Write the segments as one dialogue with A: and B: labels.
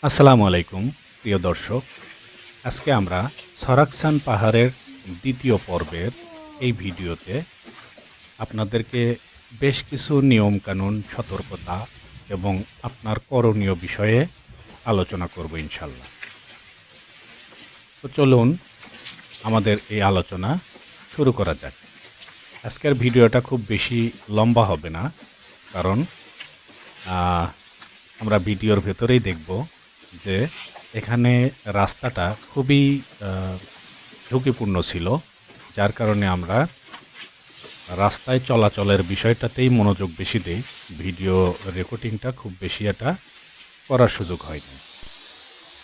A: আসসালামু আলাইকুম প্রিয় দর্শক। আজকে আমরা সরাকসান পাহাড়ের দ্বিতীয় পর্বের এই ভিডিওতে আপনাদেরকে বেশ কিছু নিয়মকানুন, সতর্কতা এবং আপনার করণীয় বিষয়ে আলোচনা করব ইনশাল্লাহ। তো চলুন আমাদের এই আলোচনা শুরু করা যাক। আজকের ভিডিওটা খুব বেশি লম্বা হবে না, কারণ আহ, আমরা ভিডিওর ভেতরেই দেখব যে এখানে রাস্তাটা খুবই আহ, ঝুঁকিপূর্ণ ছিল, যার কারণে আমরা রাস্তায় চলাচলের বিষয়টাতেই মনোযোগ বেশি দেই। ভিডিও রেকর্ডিংটা খুব বেশি এটা করার সুযোগ হয়নি।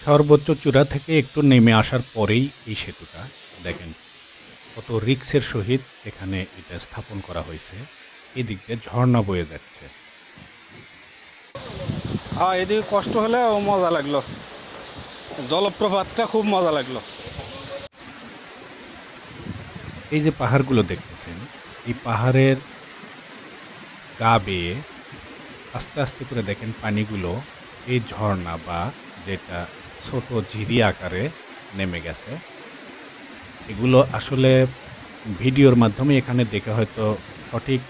A: সর্বোচ্চ চূড়া থেকে একটু নেমে আসার পরেই এই সেতুটা দেখেন কত রিক্সের সহিত এখানে এটা স্থাপন করা হয়েছে। এদিক দিয়ে ঝর্ণা বয়ে যাচ্ছে।
B: হ্যাঁ, এদিকে কষ্ট হলেও মজা লাগলো। জলপ্রপাতটা খুব মজা লাগলো।
A: এই যে পাহাড়গুলো দেখতেছেন, এই পাহাড়ের গা বেয়ে আস্তে আস্তে করে দেখেন পানিগুলো এই ঝর্ণা বা যেটা ছোট ঝিরি আকারে নেমে গেছে। এগুলো আসলে ভিডিওর মাধ্যমে এখানে দেখে হয়তো সঠিক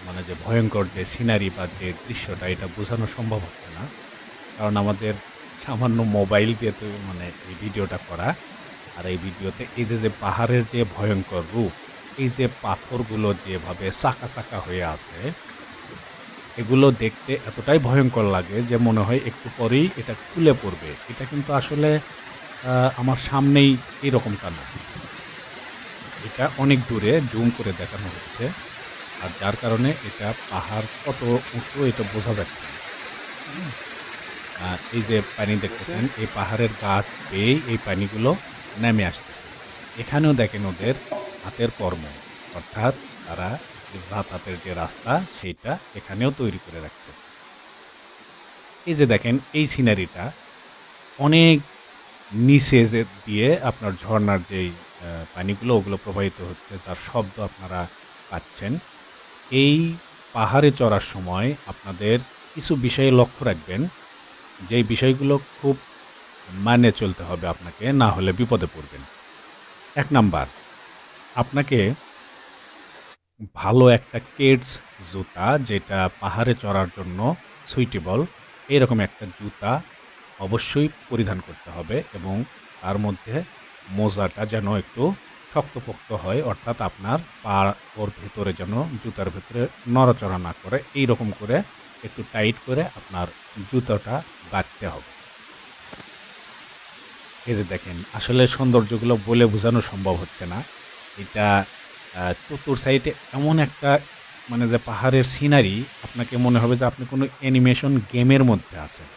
A: মানে যে ভয়ঙ্কর যে সিনারি বা যে দৃশ্যটা এটা বোঝানো সম্ভব হচ্ছে না, কারণ আমাদের সামান্য মোবাইল দিয়ে তো মানে এই ভিডিওটা করা। আর এই ভিডিওতে এই যে যে পাহাড়ের যে ভয়ঙ্কর রূপ, এই যে পাথরগুলো যেভাবে চাকা চাকা হয়ে আছে, এগুলো দেখতে এতটাই ভয়ঙ্কর লাগে যে মনে হয় একটু পরেই এটা খুলে পড়বে। এটা কিন্তু আসলে আমার সামনেই এরকমটা না, এটা অনেক দূরে জুম করে দেখানো হচ্ছে। আর যার কারণে এটা পাহাড় কত উঁচু এটা বোঝা যাচ্ছে না। হুম। এই যে পানি দেখতেছেন, এই পাহাড়ের গাছ বেয়েই এই পানিগুলো নেমে আসতেছে। এখানেও দেখেন ওদের হাতের কর্ম, অর্থাৎ তারা যে যাতায়াতের যে রাস্তা সেইটা এখানেও তৈরি করে রাখছে। এই যে দেখেন এই সিনারিটা অনেক নিচে যে দিয়ে আপনার ঝর্ণার যেই পানিগুলো ওগুলো প্রবাহিত হচ্ছে, তার শব্দ আপনারা পাচ্ছেন। এই পাহাড়ে চড়ার সময় আপনাদের কিছু বিষয়ে লক্ষ্য রাখবেন, যেই বিষয়গুলো খুব মানে চলতে হবে আপনাকে, না হলে বিপদে পড়বেন। ১ নাম্বার, আপনাকে ভালো একটা কেডস জুতা, যেটা পাহাড়ে চড়ার জন্য সুইটেবল, এরকম একটা জুতা অবশ্যই পরিধান করতে হবে, এবং তার মধ্যে মোজাটা যেন একটু শক্তপোক্ত হয়, অর্থাৎ আপনার পা ওর ভেতরে যেন জুতার ভেতরে নড়াচড়া না করে, এই রকম করে একটু টাইট করে আপনার জুতোটা বাঁধতে হবে। এই যে দেখেন আসলে সৌন্দর্যগুলো বলে বোঝানো সম্ভব হচ্ছে না। এটা চতুর সাইডে এমন একটা মানে যে পাহাড়ের সিনারি, আপনাকে মনে হবে যে আপনি কোনো অ্যানিমেশন গেমের মধ্যে আছেন।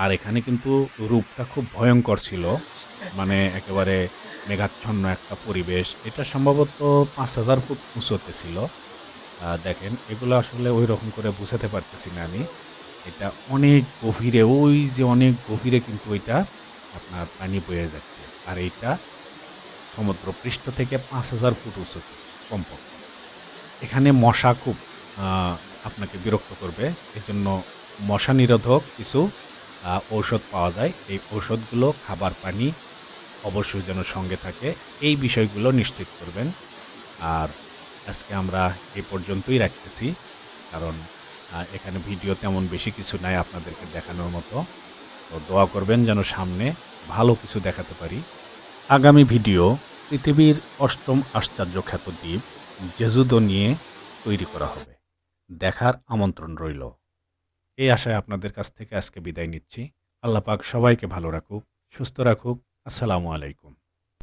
A: আর এখানে কিন্তু রূপটা খুব ভয়ঙ্কর ছিল। মানে একেবারে মেঘাচ্ছন্ন একটা পরিবেশ। এটা সম্ভবত ৫,০০০ ফুট উঁচুতে ছিল। দেখেন এগুলো আসলে ঐরকম করে বুঝাতে পারতেছি না আমি। এটা অনেক গভীরে, ওই যে অনেক গভীরে কিন্তু ওইটা আপনার পানি বয়ে যাচ্ছে। আর এইটা সমুদ্রপৃষ্ঠ থেকে ৫,০০০ ফুট উঁচুতে কমপক্ষে। এখানে মশা খুব আ আপনাকে বিরক্ত করবে। এজন্য মশা নিরোধক কিছু ঔষধ পাওয়া যায়। এই ঔষধগুলো, খাবার পানি অবশ্যই যেন সঙ্গে থাকে। এই বিষয়গুলো নিশ্চিত করবেন। আর আজকে আমরা এ পর্যন্তই রাখতেছি। কারণ এখানে ভিডিও তেমন বেশি কিছু নাই আপনাদেরকে দেখানোর মতো। তো দোয়া করবেন যেন সামনে ভালো কিছু দেখাতে পারি। আগামী ভিডিও পৃথিবীর ৮ম আশ্চর্যখ্যাত দ্বীপ জেজুদো নিয়ে তৈরি করা হবে। দেখার আমন্ত্রণ রইল। এই আশায় আপনাদের কাছ থেকে আজকে বিদায় নিচ্ছি। আল্লাহ পাক সবাইকে ভালো রাখুক, সুস্থ রাখুক। আসসালামু আলাইকুম।